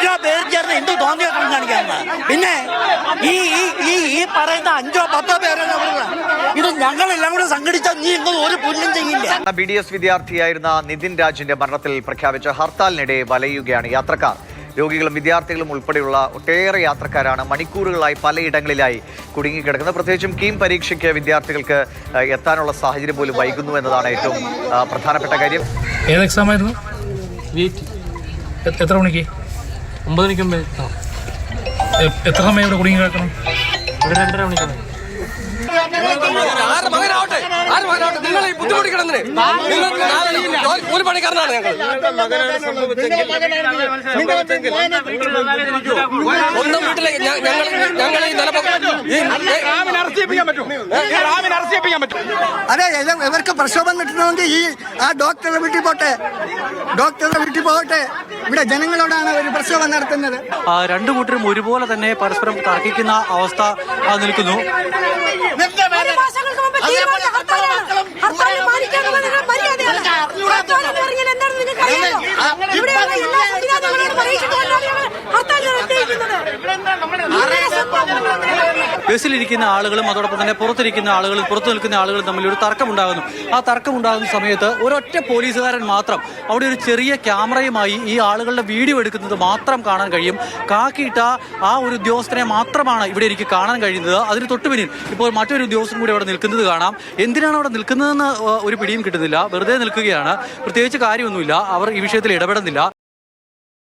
എല്ലാ പേരും ചേർന്ന് എന്ത് തോന്നിയൊക്കെ കാണിക്കാന്ന്. പിന്നെ ഈ പറയുന്ന 5 or 10 പേരാണ് ഇത് ഞങ്ങളെല്ലാം കൂടെ സംഘടിച്ചാൽ നീ എന്നത് ഒരു പുല്ലും ചെയ്യില്ല. BDS വിദ്യാർത്ഥിയായിരുന്ന നിതിൻ രാജിന്റെ മരണത്തിൽ പ്രഖ്യാപിച്ച ഹർത്താലിനിടെ വലയുകയാണ് യാത്രക്കാർ. രോഗികളും വിദ്യാർത്ഥികളും ഉൾപ്പെടെയുള്ള ഒട്ടേറെ യാത്രക്കാരാണ് മണിക്കൂറുകളായി പലയിടങ്ങളിലായി കുടുങ്ങിക്കിടക്കുന്നത്. പ്രത്യേകിച്ചും കീം പരീക്ഷയ്ക്ക് വിദ്യാർത്ഥികൾക്ക് എത്താനുള്ള സാഹചര്യം പോലും വൈകുന്നു എന്നതാണ് ഏറ്റവും പ്രധാനപ്പെട്ട കാര്യം. ഏത് എക്സാം ആയിരുന്നു? എത്ര മണിക്ക്? 9 മണിക്ക് മുമ്പ്. എത്ര സമയം ഇവിടെ കുടുങ്ങി കിടക്കണം? ഇവിടെ 2:30 മണിക്കാണ്. നിങ്ങൾ ഈ ബുദ്ധിമുട്ടി കിടന്നിന് ഒരു പണിക്കാരനാണ് ഞങ്ങൾ. സ്വന്തം വീട്ടിലേക്ക് ഞങ്ങൾ ഈ അതെ, ഇവർക്ക് പ്രക്ഷോഭം കിട്ടണമെങ്കിൽ ആ ഡോക്ടറുടെ വീട്ടിൽ പോകട്ടെ. ഇവിടെ ജനങ്ങളോടാണ് ഒരു പ്രക്ഷോഭം നടത്തുന്നത്. രണ്ടു കൂട്ടരും ഒരുപോലെ തന്നെ പരസ്പരം തർക്കിക്കുന്ന അവസ്ഥ നിൽക്കുന്നു. ബസ്സിലിരിക്കുന്ന ആളുകളും അതോടൊപ്പം തന്നെ പുറത്തു നിൽക്കുന്ന ആളുകളും തമ്മിൽ ഒരു തർക്കമുണ്ടാകുന്നു. ആ തർക്കമുണ്ടാകുന്ന സമയത്ത് ഒരൊറ്റ പോലീസുകാരൻ മാത്രം അവിടെ ഒരു ചെറിയ ക്യാമറയുമായി ഈ ആളുകളുടെ വീഡിയോ എടുക്കുന്നത് മാത്രം കാണാൻ കഴിയും. കാക്കിയിട്ട ആ ഒരു ഉദ്യോഗസ്ഥനെ മാത്രമാണ് ഇവിടെ എനിക്ക് കാണാൻ കഴിയുന്നത്. അതിന് തൊട്ടുപിന്നിൽ ഇപ്പോൾ മറ്റൊരു ഉദ്യോഗസ്ഥൻ കൂടി അവിടെ നിൽക്കുന്നത് കാണാം. എന്തിനാണ് അവിടെ നിൽക്കുന്നതെന്ന് ഒരു പിടിയും കിട്ടുന്നില്ല. വെറുതെ നിൽക്കുകയാണ്. പ്രത്യേകിച്ച് കാര്യമൊന്നുമില്ല. അവർ ഈ വിഷയത്തിൽ ഇടപെടുന്നില്ല.